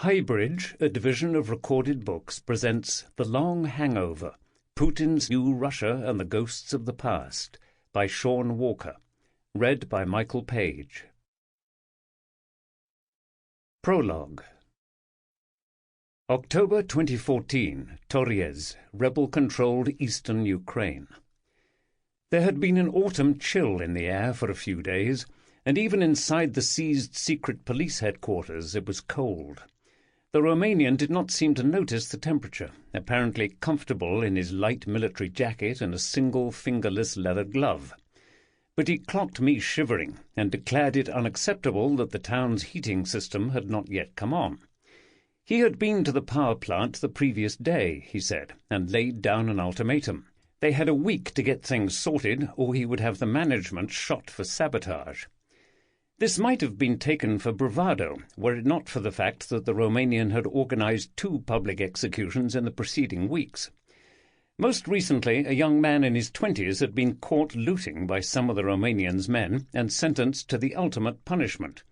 HighBridge, a division of recorded books, presents The Long Hangover, Putin's New Russia and the Ghosts of the Past, by Shaun Walker, read by Michael Page. Prologue. October 2014, Torres, rebel-controlled eastern Ukraine. There had been an autumn chill in the air for a few days, and even inside the seized secret police headquarters it was cold. The Romanian did not seem to notice the temperature, apparently comfortable in his light military jacket and a single fingerless leather glove. But he clocked me shivering and declared it unacceptable that the town's heating system had not yet come on. He had been to the power plant the previous day, he said, and laid down an ultimatum. They had a week to get things sorted, or he would have the management shot for sabotage. This might have been taken for bravado, were it not for the fact that the Romanian had organized 2 public executions in the preceding weeks. Most recently, a young man in his 20s had been caught looting by some of the Romanian's men and sentenced to the ultimate punishment.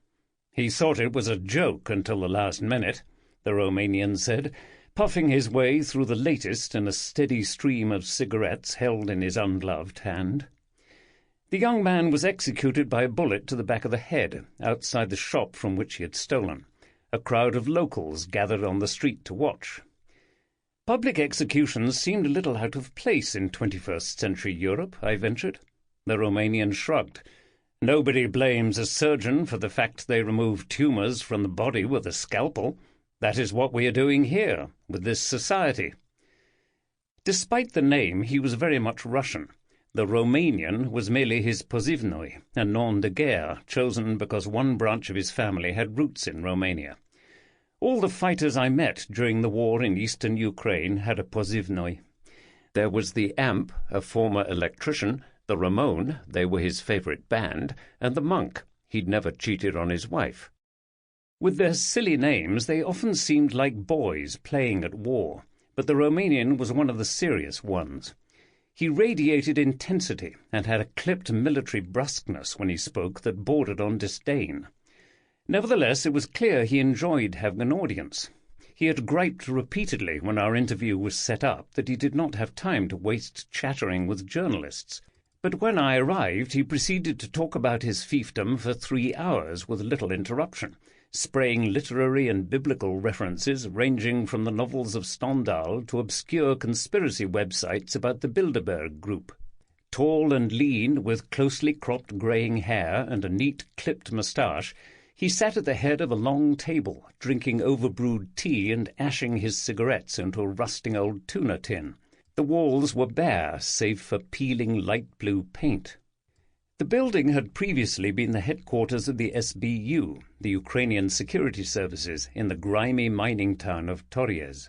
He thought it was a joke until the last minute, the Romanian said, puffing his way through the latest in a steady stream of cigarettes held in his ungloved hand. The young man was executed by a bullet to the back of the head, outside the shop from which he had stolen. A crowd of locals gathered on the street to watch. Public executions seemed a little out of place in 21st century Europe, I ventured. The Romanian shrugged. Nobody blames a surgeon for the fact they remove tumours from the body with a scalpel. That is what we are doing here, with this society. Despite the name, he was very much Russian. The Romanian was merely his pozivnoy, a nom de guerre, chosen because one branch of his family had roots in Romania. All the fighters I met during the war in eastern Ukraine had a pozivnoy. There was the Amp, a former electrician, the Ramon, they were his favourite band, and the Monk, he'd never cheated on his wife. With their silly names, they often seemed like boys playing at war, but the Romanian was one of the serious ones. He radiated intensity and had a clipped military brusqueness when he spoke that bordered on disdain. Nevertheless, it was clear he enjoyed having an audience. He had griped repeatedly when our interview was set up that he did not have time to waste chattering with journalists. But when I arrived, he proceeded to talk about his fiefdom for 3 hours with little interruption, spraying literary and biblical references ranging from the novels of Stendhal to obscure conspiracy websites about the Bilderberg Group. Tall and lean, with closely cropped greying hair and a neat clipped moustache, he sat at the head of a long table, drinking overbrewed tea and ashing his cigarettes into a rusting old tuna tin. The walls were bare, save for peeling light blue paint. The building had previously been the headquarters of the SBU, the Ukrainian Security Services, in the grimy mining town of Torres.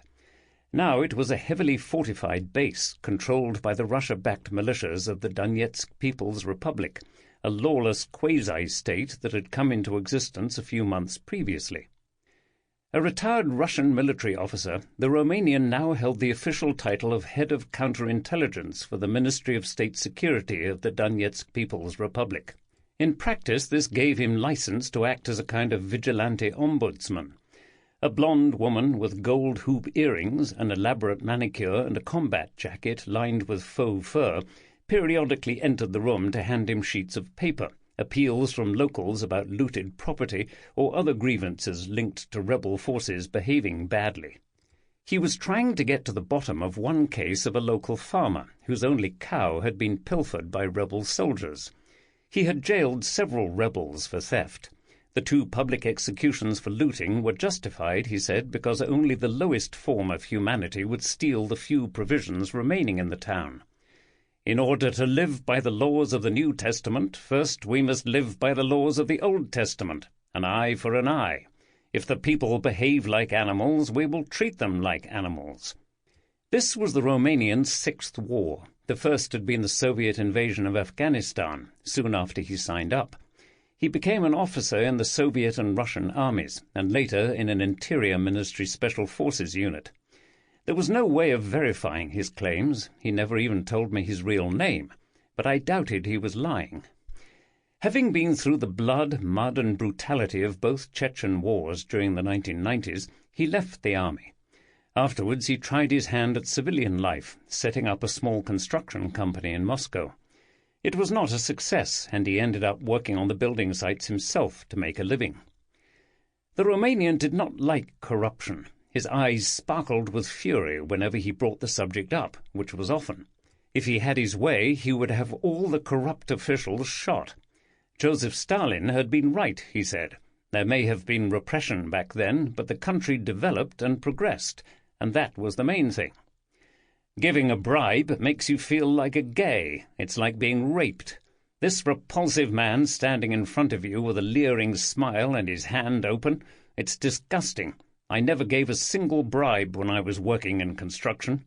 Now it was a heavily fortified base controlled by the Russia-backed militias of the Donetsk People's Republic, a lawless quasi-state that had come into existence a few months previously. A retired Russian military officer, the Romanian now held the official title of Head of Counterintelligence for the Ministry of State Security of the Donetsk People's Republic. In practice, this gave him license to act as a kind of vigilante ombudsman. A blonde woman with gold hoop earrings, an elaborate manicure, and a combat jacket lined with faux fur periodically entered the room to hand him sheets of paper, appeals from locals about looted property or other grievances linked to rebel forces behaving badly. He was trying to get to the bottom of one case of a local farmer whose only cow had been pilfered by rebel soldiers. He had jailed several rebels for theft. The 2 public executions for looting were justified, he said, because only the lowest form of humanity would steal the few provisions remaining in the town. In order to live by the laws of the New Testament, first we must live by the laws of the Old Testament, an eye for an eye. If the people behave like animals, we will treat them like animals. This was the Romanian's 6th war. The first had been the Soviet invasion of Afghanistan, soon after he signed up. He became an officer in the Soviet and Russian armies, and later in an Interior Ministry Special Forces unit. There was no way of verifying his claims. He never even told me his real name, but I doubted he was lying. Having been through the blood, mud, and brutality of both Chechen wars during the 1990s, He left the army. Afterwards he tried his hand at civilian life, setting up a small construction company in Moscow. It was not a success, and he ended up working on the building sites himself to make a living. The Romanian did not like corruption. His eyes sparkled with fury whenever he brought the subject up, which was often. If he had his way, he would have all the corrupt officials shot. Joseph Stalin had been right, he said. There may have been repression back then, but the country developed and progressed, and that was the main thing. Giving a bribe makes you feel like a gay. It's like being raped. This repulsive man standing in front of you with a leering smile and his hand open, it's disgusting. I never gave a single bribe when I was working in construction.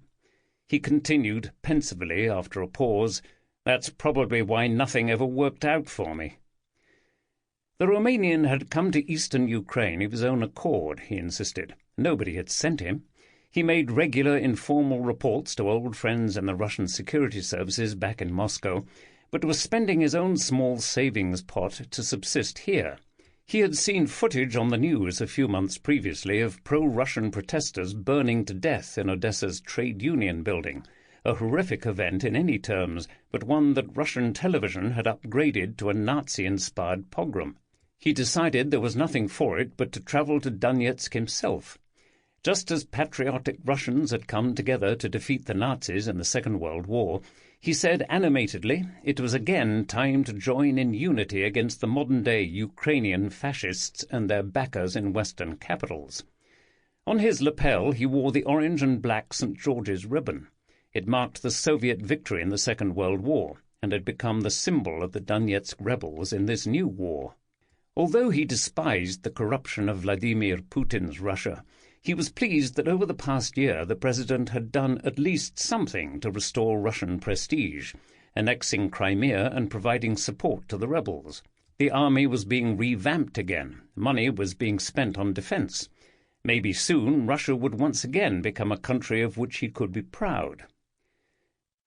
He continued pensively after a pause, "That's probably why nothing ever worked out for me." The Romanian had come to eastern Ukraine of his own accord, he insisted. Nobody had sent him. He made regular informal reports to old friends in the Russian security services back in Moscow, but was spending his own small savings pot to subsist here. He had seen footage on the news a few months previously of pro-Russian protesters burning to death in Odessa's trade union building, a horrific event in any terms, but one that Russian television had upgraded to a Nazi-inspired pogrom. He decided there was nothing for it but to travel to Donetsk himself. Just as patriotic Russians had come together to defeat the Nazis in the Second World War, he said animatedly it was again time to join in unity against the modern-day Ukrainian fascists and their backers in Western capitals. On his lapel he wore the orange and black St. George's ribbon. It marked the Soviet victory in the Second World War and had become the symbol of the Donetsk rebels in this new war. Although he despised the corruption of Vladimir Putin's Russia, he was pleased that over the past year the president had done at least something to restore Russian prestige, annexing Crimea and providing support to the rebels. The army was being revamped again. Money was being spent on defense. Maybe soon Russia would once again become a country of which he could be proud.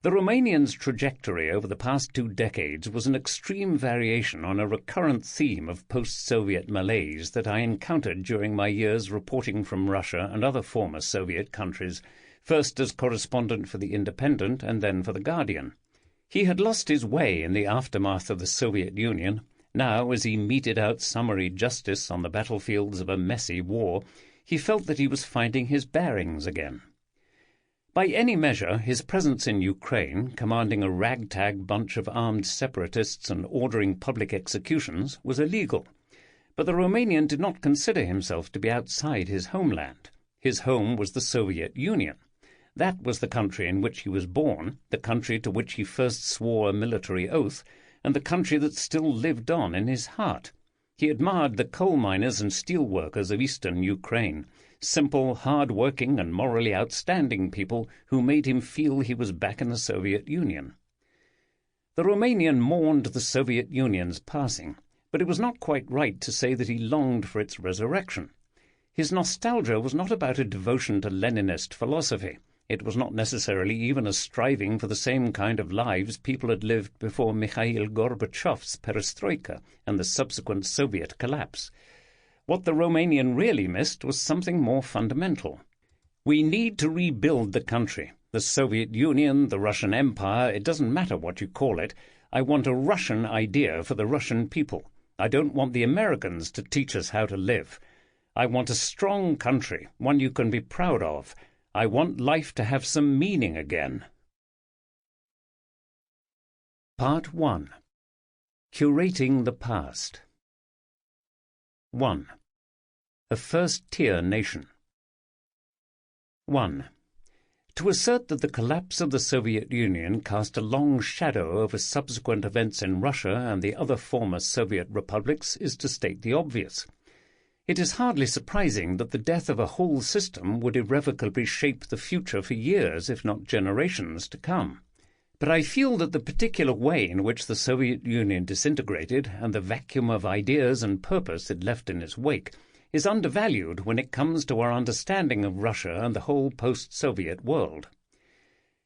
The Romanian's trajectory over the past 2 decades was an extreme variation on a recurrent theme of post-Soviet malaise that I encountered during my years reporting from Russia and other former Soviet countries, first as correspondent for The Independent and then for The Guardian. He had lost his way in the aftermath of the Soviet Union. Now, as he meted out summary justice on the battlefields of a messy war, he felt that he was finding his bearings again. By any measure, his presence in Ukraine, commanding a ragtag bunch of armed separatists and ordering public executions, was illegal. But the Romanian did not consider himself to be outside his homeland. His home was the Soviet Union. That was the country in which he was born, the country to which he first swore a military oath, and the country that still lived on in his heart. He admired the coal miners and steel workers of eastern Ukraine, simple, hard-working and morally outstanding people who made him feel he was back in the Soviet Union. The Romanian mourned the Soviet Union's passing, but it was not quite right to say that he longed for its resurrection. His nostalgia was not about a devotion to Leninist philosophy. It was not necessarily even a striving for the same kind of lives people had lived before Mikhail Gorbachev's perestroika and the subsequent Soviet collapse. What the Romanian really missed was something more fundamental. We need to rebuild the country. The Soviet Union, the Russian Empire, it doesn't matter what you call it. I want a Russian idea for the Russian people. I don't want the Americans to teach us how to live. I want a strong country, one you can be proud of. I want life to have some meaning again. Part 1. Curating the Past. 1. A first-tier nation. 1. To assert that the collapse of the Soviet Union cast a long shadow over subsequent events in Russia and the other former Soviet republics is to state the obvious. It is hardly surprising that the death of a whole system would irrevocably shape the future for years, if not generations, to come. But I feel that the particular way in which the Soviet Union disintegrated and the vacuum of ideas and purpose it left in its wake is undervalued when it comes to our understanding of Russia and the whole post-Soviet world.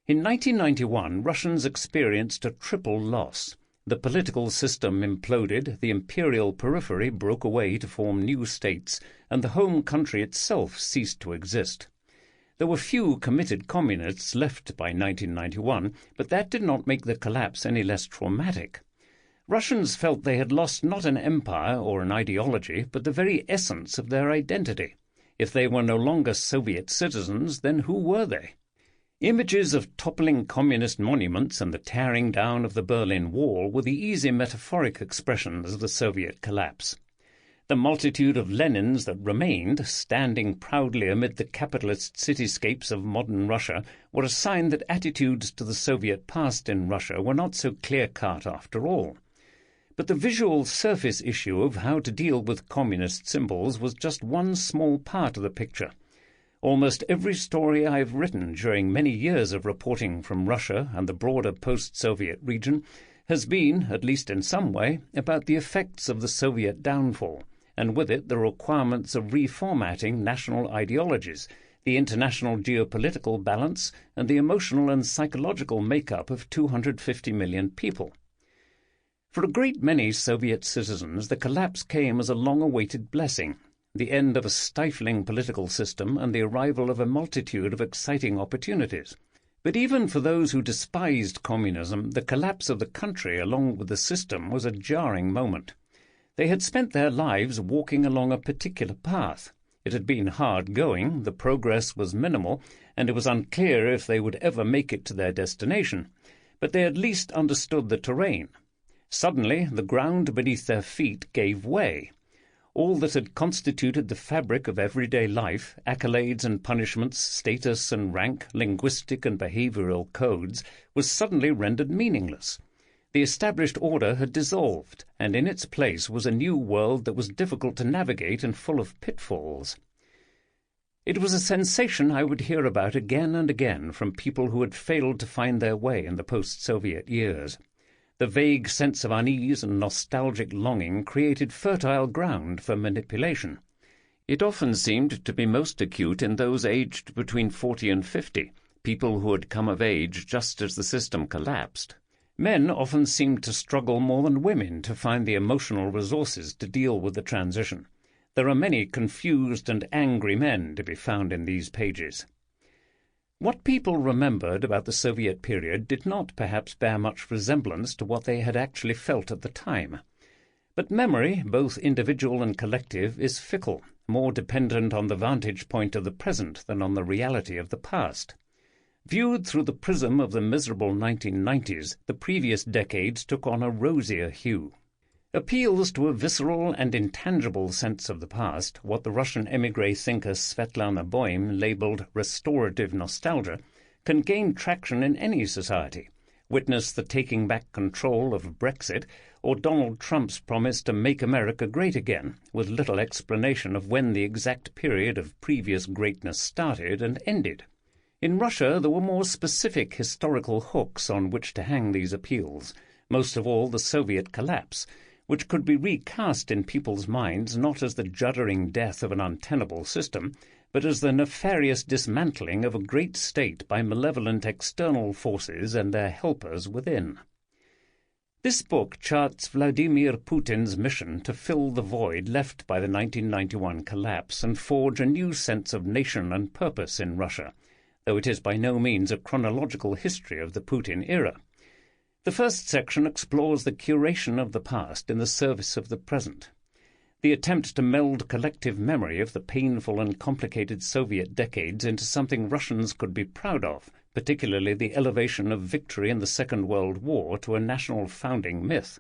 In 1991, Russians experienced a triple loss. The political system imploded, the imperial periphery broke away to form new states, and the home country itself ceased to exist. There were few committed communists left by 1991, but that did not make the collapse any less traumatic. Russians felt they had lost not an empire or an ideology, but the very essence of their identity. If they were no longer Soviet citizens, then who were they? Images of toppling communist monuments and the tearing down of the Berlin Wall were the easy metaphoric expressions of the Soviet collapse. The multitude of Lenins that remained, standing proudly amid the capitalist cityscapes of modern Russia, were a sign that attitudes to the Soviet past in Russia were not so clear-cut after all. But the visual surface issue of how to deal with communist symbols was just one small part of the picture. Almost every story I have written during many years of reporting from Russia and the broader post-Soviet region has been, at least in some way, about the effects of the Soviet downfall, and with it the requirements of reformatting national ideologies, the international geopolitical balance, and the emotional and psychological makeup of 250 million people. For a great many Soviet citizens, the collapse came as a long-awaited blessing, the end of a stifling political system and the arrival of a multitude of exciting opportunities. But even for those who despised communism, the collapse of the country along with the system was a jarring moment. They had spent their lives walking along a particular path. It had been hard going, the progress was minimal, and it was unclear if they would ever make it to their destination. But they at least understood the terrain. Suddenly, the ground beneath their feet gave way. All that had constituted the fabric of everyday life, accolades and punishments, status and rank, linguistic and behavioral codes, was suddenly rendered meaningless. The established order had dissolved, and in its place was a new world that was difficult to navigate and full of pitfalls. It was a sensation I would hear about again and again from people who had failed to find their way in the post-Soviet years. The vague sense of unease and nostalgic longing created fertile ground for manipulation. It often seemed to be most acute in those aged between 40 and 50, people who had come of age just as the system collapsed. Men often seemed to struggle more than women to find the emotional resources to deal with the transition. There are many confused and angry men to be found in these pages. What people remembered about the Soviet period did not perhaps bear much resemblance to what they had actually felt at the time. But memory, both individual and collective, is fickle, more dependent on the vantage point of the present than on the reality of the past. Viewed through the prism of the miserable 1990s, the previous decades took on a rosier hue. Appeals to a visceral and intangible sense of the past, what the Russian émigré thinker Svetlana Boym labelled restorative nostalgia, can gain traction in any society. Witness the taking back control of Brexit, or Donald Trump's promise to make America great again, with little explanation of when the exact period of previous greatness started and ended. In Russia there were more specific historical hooks on which to hang these appeals, most of all the Soviet collapse, which could be recast in people's minds not as the juddering death of an untenable system, but as the nefarious dismantling of a great state by malevolent external forces and their helpers within. This book charts Vladimir Putin's mission to fill the void left by the 1991 collapse and forge a new sense of nation and purpose in Russia, though it is by no means a chronological history of the Putin era. The first section explores the curation of the past in the service of the present. The attempt to meld collective memory of the painful and complicated Soviet decades into something Russians could be proud of, particularly the elevation of victory in the Second World War to a national founding myth.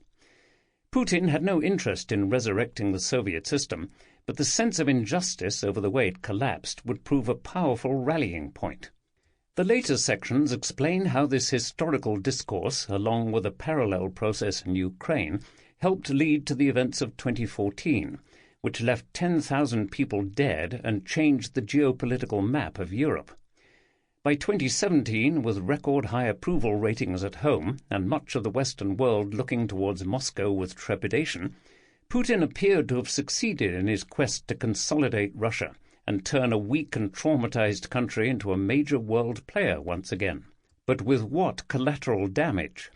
Putin had no interest in resurrecting the Soviet system, but the sense of injustice over the way it collapsed would prove a powerful rallying point. The later sections explain how this historical discourse, along with a parallel process in Ukraine, helped lead to the events of 2014, which left 10,000 people dead and changed the geopolitical map of Europe. By 2017, with record-high approval ratings at home and much of the Western world looking towards Moscow with trepidation, Putin appeared to have succeeded in his quest to consolidate Russia and turn a weak and traumatized country into a major world player once again. But with what collateral damage?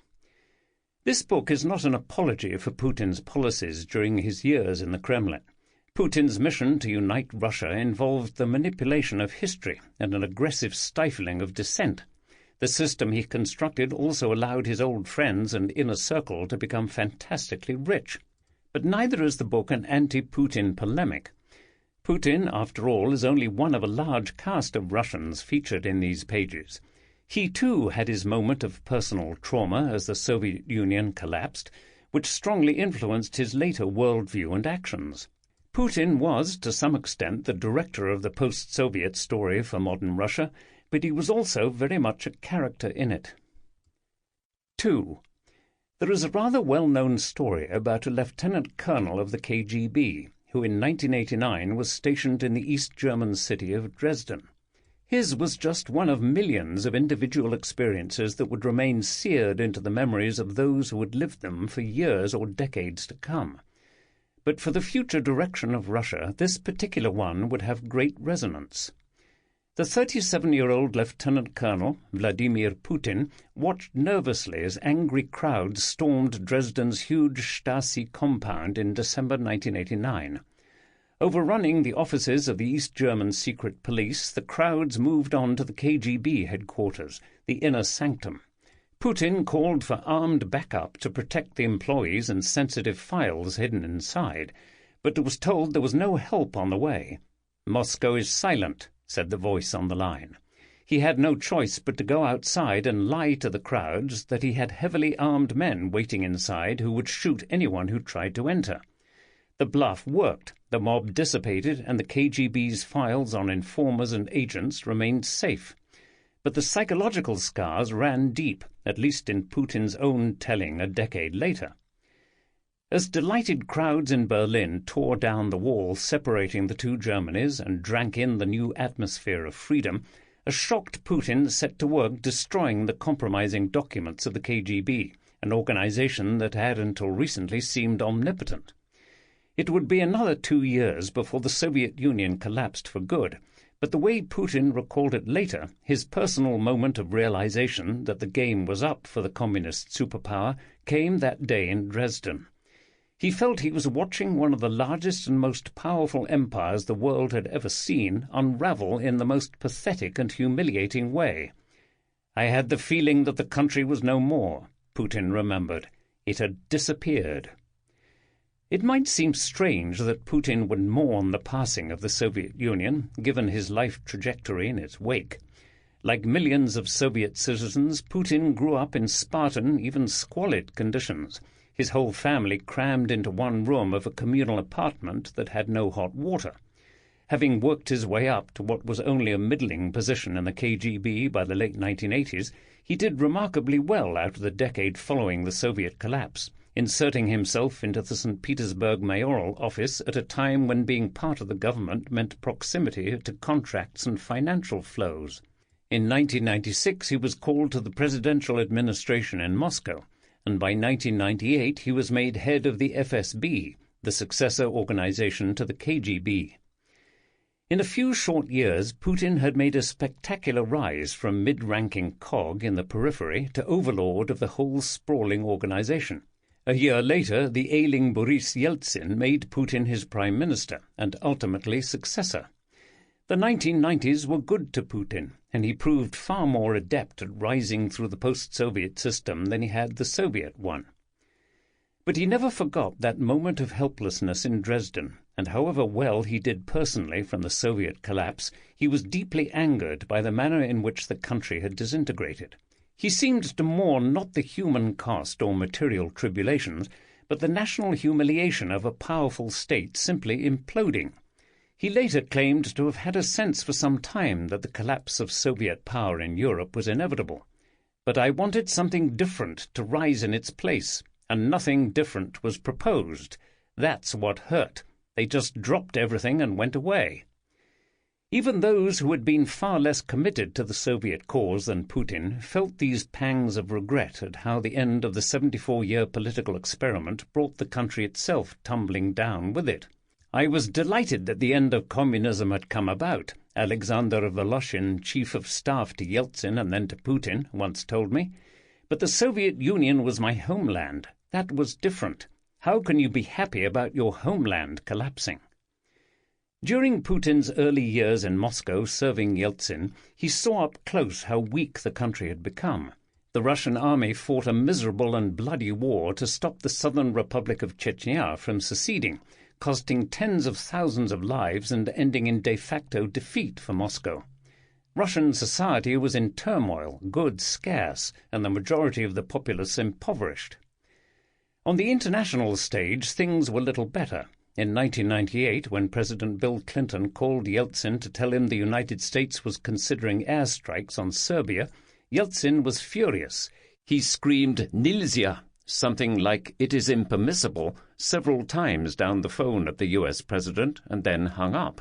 This book is not an apology for Putin's policies during his years in the Kremlin. Putin's mission to unite Russia involved the manipulation of history and an aggressive stifling of dissent. The system he constructed also allowed his old friends and inner circle to become fantastically rich. But neither is the book an anti-Putin polemic. Putin, after all, is only one of a large cast of Russians featured in these pages. He too had his moment of personal trauma as the Soviet Union collapsed, which strongly influenced his later worldview and actions. Putin was, to some extent, the director of the post-Soviet story for modern Russia, but he was also very much a character in it. 2. There is a rather well-known story about a lieutenant colonel of the KGB, who in 1989 was stationed in the East German city of Dresden. His was just one of millions of individual experiences that would remain seared into the memories of those who had lived them for years or decades to come. But for the future direction of Russia, this particular one would have great resonance. The 37-year-old Lieutenant Colonel, Vladimir Putin, watched nervously as angry crowds stormed Dresden's huge Stasi compound in December 1989. Overrunning the offices of the East German secret police, the crowds moved on to the KGB headquarters, the inner sanctum. Putin called for armed backup to protect the employees and sensitive files hidden inside, but was told there was no help on the way. "Moscow is silent," said the voice on the line. He had no choice but to go outside and lie to the crowds that he had heavily armed men waiting inside who would shoot anyone who tried to enter. The bluff worked. The mob dissipated, and the KGB's files on informers and agents remained safe. But the psychological scars ran deep, at least in Putin's own telling a decade later. As delighted crowds in Berlin tore down the wall separating the two Germanys and drank in the new atmosphere of freedom, a shocked Putin set to work destroying the compromising documents of the KGB, an organization that had until recently seemed omnipotent. It would be another 2 years before the Soviet Union collapsed for good, but the way Putin recalled it later, his personal moment of realization that the game was up for the communist superpower, came that day in Dresden. He felt he was watching one of the largest and most powerful empires the world had ever seen unravel in the most pathetic and humiliating way. "I had the feeling that the country was no more," Putin remembered. "It had disappeared." It might seem strange that Putin would mourn the passing of the Soviet Union, given his life trajectory in its wake. Like millions of Soviet citizens, Putin grew up in Spartan, even squalid conditions, his whole family crammed into one room of a communal apartment that had no hot water. Having worked his way up to what was only a middling position in the KGB by the late 1980s, he did remarkably well out of the decade following the Soviet collapse, inserting himself into the St. Petersburg mayoral office at a time when being part of the government meant proximity to contracts and financial flows. In 1996 he was called to the presidential administration in Moscow, and by 1998 he was made head of the FSB, the successor organization to the KGB. In a few short years, Putin had made a spectacular rise from mid-ranking cog in the periphery to overlord of the whole sprawling organization. A year later, the ailing Boris Yeltsin made Putin his prime minister and ultimately successor. The 1990s were good to Putin, and he proved far more adept at rising through the post-Soviet system than he had the Soviet one. But he never forgot that moment of helplessness in Dresden, and however well he did personally from the Soviet collapse, he was deeply angered by the manner in which the country had disintegrated. He seemed to mourn not the human cost or material tribulations, but the national humiliation of a powerful state simply imploding. He later claimed to have had a sense for some time that the collapse of Soviet power in Europe was inevitable. But I wanted something different to rise in its place, and nothing different was proposed. That's what hurt. They just dropped everything and went away. Even those who had been far less committed to the Soviet cause than Putin felt these pangs of regret at how the end of the 74-year political experiment brought the country itself tumbling down with it. "I was delighted that the end of communism had come about," Alexander Voloshin, chief of staff to Yeltsin and then to Putin, once told me. But the Soviet Union was my homeland. That was different. How can you be happy about your homeland collapsing? During Putin's early years in Moscow serving Yeltsin, he saw up close how weak the country had become. The Russian army fought a miserable and bloody war to stop the Southern Republic of Chechnya from seceding, costing tens of thousands of lives and ending in de facto defeat for Moscow. Russian society was in turmoil, goods scarce, and the majority of the populace impoverished. On the international stage, things were little better. In 1998, when President Bill Clinton called Yeltsin to tell him the United States was considering airstrikes on Serbia, Yeltsin was furious. He screamed, "Nilzya," something like "it is impermissible," several times down the phone at the US president, and then hung up.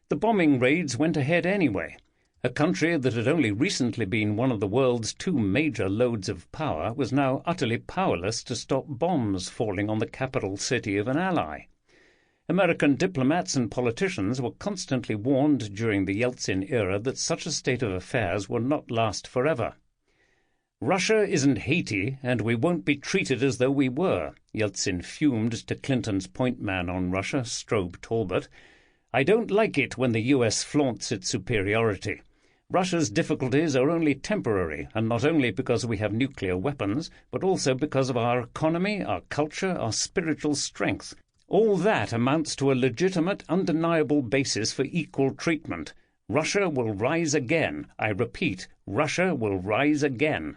The bombing raids went ahead anyway. A country that had only recently been one of the world's two major loads of power was now utterly powerless to stop bombs falling on the capital city of an ally. American diplomats and politicians were constantly warned during the Yeltsin era that such a state of affairs would not last forever. "Russia isn't Haiti, and we won't be treated as though we were," Yeltsin fumed to Clinton's point man on Russia, Strobe Talbot. "I don't like it when the US flaunts its superiority. Russia's difficulties are only temporary, and not only because we have nuclear weapons, but also because of our economy, our culture, our spiritual strength. All that amounts to a legitimate, undeniable basis for equal treatment. Russia will rise again. I repeat, Russia will rise again."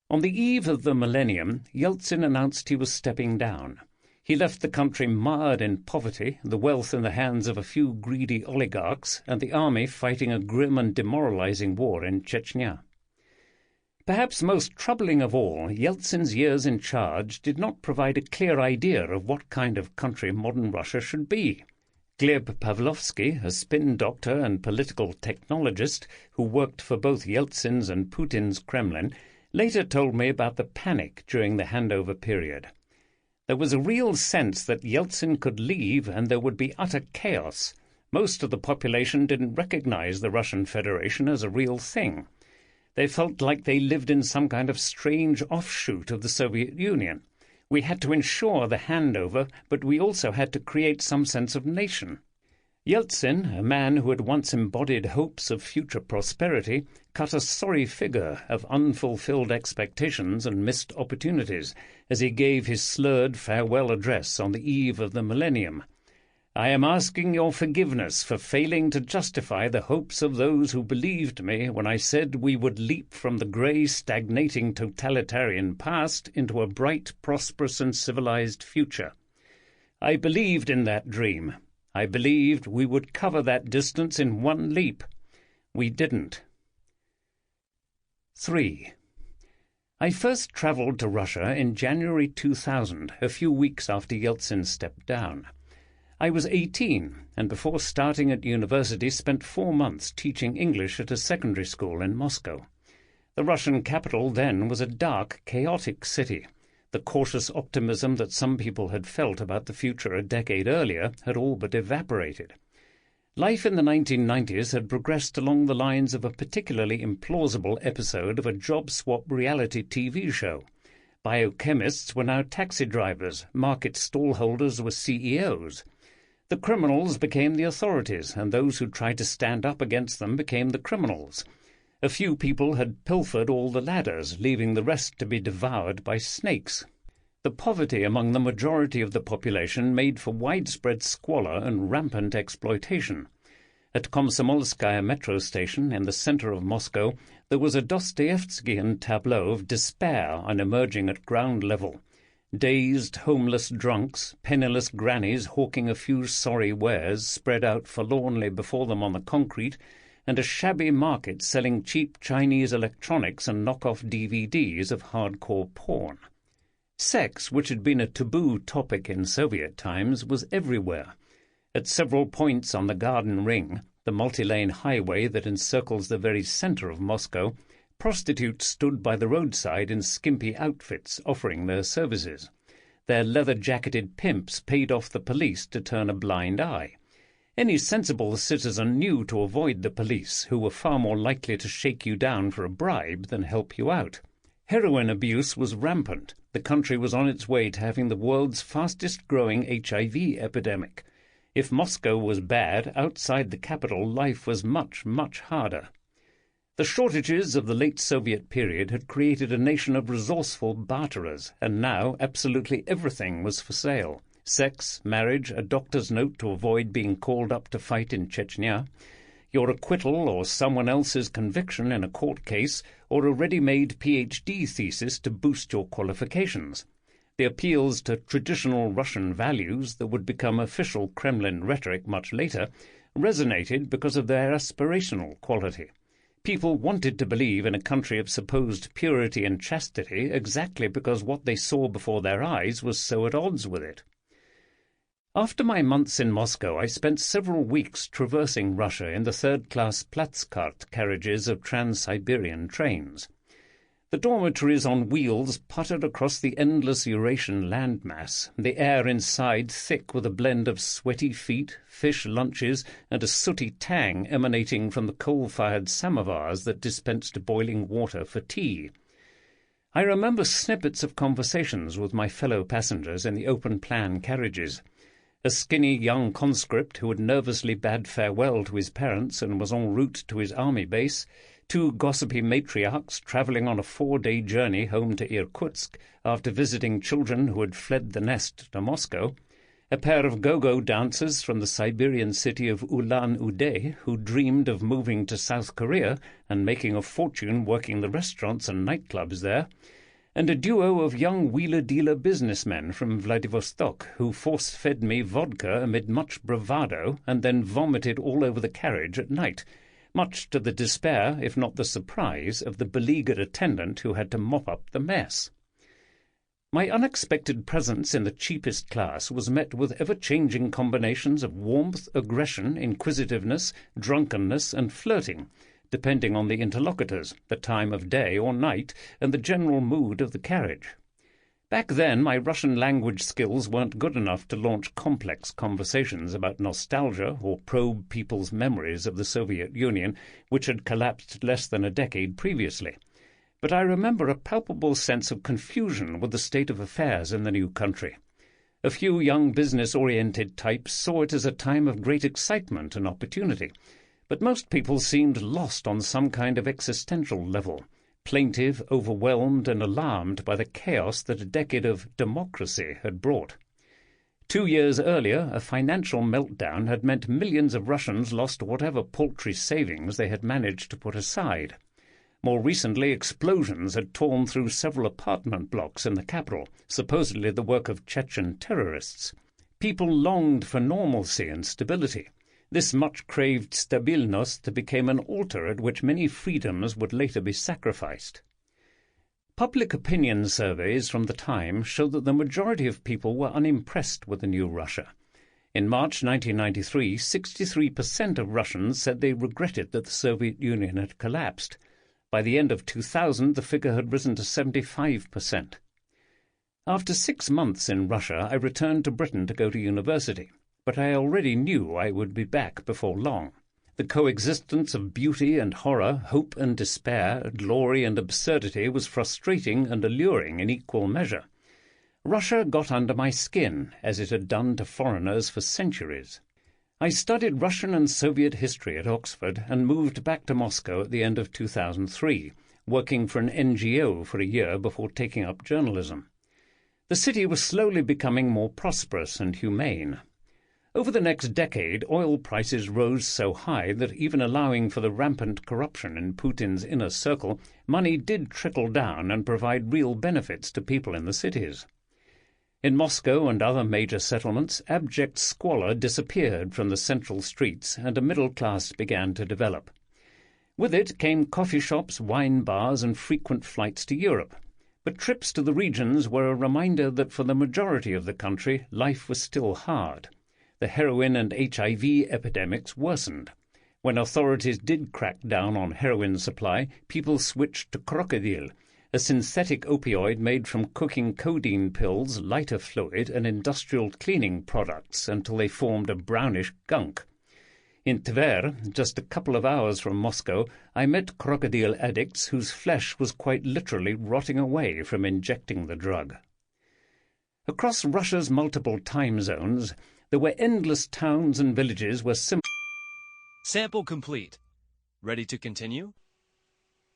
On the eve of the millennium, Yeltsin announced he was stepping down. He left the country mired in poverty, the wealth in the hands of a few greedy oligarchs, and the army fighting a grim and demoralizing war in Chechnya. Perhaps most troubling of all, Yeltsin's years in charge did not provide a clear idea of what kind of country modern Russia should be. Gleb Pavlovsky, a spin doctor and political technologist who worked for both Yeltsin's and Putin's Kremlin, later told me about the panic during the handover period. There was a real sense that Yeltsin could leave and there would be utter chaos. Most of the population didn't recognize the Russian Federation as a real thing. They felt like they lived in some kind of strange offshoot of the Soviet Union. We had to ensure the handover, but we also had to create some sense of nation. Yeltsin, a man who had once embodied hopes of future prosperity, cut a sorry figure of unfulfilled expectations and missed opportunities as he gave his slurred farewell address on the eve of the millennium. "I am asking your forgiveness for failing to justify the hopes of those who believed me when I said we would leap from the grey, stagnating totalitarian past into a bright, prosperous and civilized future. I believed in that dream. I believed we would cover that distance in one leap. We didn't." 3. I first travelled to Russia in January 2000, a few weeks after Yeltsin stepped down. I was 18, and before starting at university spent 4 months teaching English at a secondary school in Moscow. The Russian capital then was a dark, chaotic city. The cautious optimism that some people had felt about the future a decade earlier had all but evaporated. Life in the 1990s had progressed along the lines of a particularly implausible episode of a job-swap reality TV show. Biochemists were now taxi drivers, market stallholders were CEOs. The criminals became the authorities, and those who tried to stand up against them became the criminals. A few people had pilfered all the ladders, leaving the rest to be devoured by snakes. The poverty among the majority of the population made for widespread squalor and rampant exploitation. At Komsomolskaya metro station in the center of Moscow, there was a Dostoevskian tableau of despair on emerging at ground level. Dazed, homeless drunks, penniless grannies hawking a few sorry wares spread out forlornly before them on the concrete, and a shabby market selling cheap Chinese electronics and knock-off DVDs of hardcore porn. Sex, which had been a taboo topic in Soviet times, was everywhere. At several points on the Garden Ring, the multi-lane highway that encircles the very center of Moscow, prostitutes stood by the roadside in skimpy outfits offering their services. Their leather-jacketed pimps paid off the police to turn a blind eye. Any sensible citizen knew to avoid the police, who were far more likely to shake you down for a bribe than help you out. Heroin abuse was rampant. The country was on its way to having the world's fastest-growing HIV epidemic. If Moscow was bad, outside the capital life was much, much harder. The shortages of the late Soviet period had created a nation of resourceful barterers, and now absolutely everything was for sale. Sex, marriage, a doctor's note to avoid being called up to fight in Chechnya, your acquittal or someone else's conviction in a court case, or a ready-made PhD thesis to boost your qualifications. The appeals to traditional Russian values that would become official Kremlin rhetoric much later resonated because of their aspirational quality. People wanted to believe in a country of supposed purity and chastity exactly because what they saw before their eyes was so at odds with it. After my months in Moscow, I spent several weeks traversing Russia in the third-class Platskart carriages of Trans-Siberian trains. The dormitories on wheels puttered across the endless Eurasian landmass, the air inside thick with a blend of sweaty feet, fish lunches, and a sooty tang emanating from the coal-fired samovars that dispensed boiling water for tea. I remember snippets of conversations with my fellow passengers in the open-plan carriages. A skinny young conscript who had nervously bade farewell to his parents and was en route to his army base, two gossipy matriarchs travelling on a 4-day journey home to Irkutsk after visiting children who had fled the nest to Moscow, a pair of go-go dancers from the Siberian city of Ulan-Ude who dreamed of moving to South Korea and making a fortune working the restaurants and nightclubs there, and a duo of young wheeler-dealer businessmen from Vladivostok who force-fed me vodka amid much bravado and then vomited all over the carriage at night, much to the despair, if not the surprise, of the beleaguered attendant who had to mop up the mess. My unexpected presence in the cheapest class was met with ever-changing combinations of warmth, aggression, inquisitiveness, drunkenness, and flirting, depending on the interlocutors, the time of day or night, and the general mood of the carriage. Back then, my Russian language skills weren't good enough to launch complex conversations about nostalgia or probe people's memories of the Soviet Union, which had collapsed less than a decade previously. But I remember a palpable sense of confusion with the state of affairs in the new country. A few young business-oriented types saw it as a time of great excitement and opportunity, but most people seemed lost on some kind of existential level, plaintive, overwhelmed, and alarmed by the chaos that a decade of democracy had brought. 2 years earlier, a financial meltdown had meant millions of Russians lost whatever paltry savings they had managed to put aside. More recently, explosions had torn through several apartment blocks in the capital, supposedly the work of Chechen terrorists. People longed for normalcy and stability. This much-craved stabilnost became an altar at which many freedoms would later be sacrificed. Public opinion surveys from the time showed that the majority of people were unimpressed with the new Russia. In March 1993, 63% of Russians said they regretted that the Soviet Union had collapsed. By the end of 2000, the figure had risen to 75%. After 6 months in Russia, I returned to Britain to go to university. But I already knew I would be back before long. The coexistence of beauty and horror, hope and despair, glory and absurdity was frustrating and alluring in equal measure. Russia got under my skin, as it had done to foreigners for centuries. I studied Russian and Soviet history at Oxford and moved back to Moscow at the end of 2003, working for an NGO for a year before taking up journalism. The city was slowly becoming more prosperous and humane. Over the next decade, oil prices rose so high that even allowing for the rampant corruption in Putin's inner circle, money did trickle down and provide real benefits to people in the cities. In Moscow and other major settlements, abject squalor disappeared from the central streets and a middle class began to develop. With it came coffee shops, wine bars, and frequent flights to Europe. But trips to the regions were a reminder that for the majority of the country, life was still hard. The heroin and HIV epidemics worsened. When authorities did crack down on heroin supply, people switched to crocodile, a synthetic opioid made from cooking codeine pills, lighter fluid, and industrial cleaning products until they formed a brownish gunk. In Tver, just a couple of hours from Moscow, I met crocodile addicts whose flesh was quite literally rotting away from injecting the drug. Across Russia's multiple time zones, there were endless towns and villages where Sample complete. Ready to continue?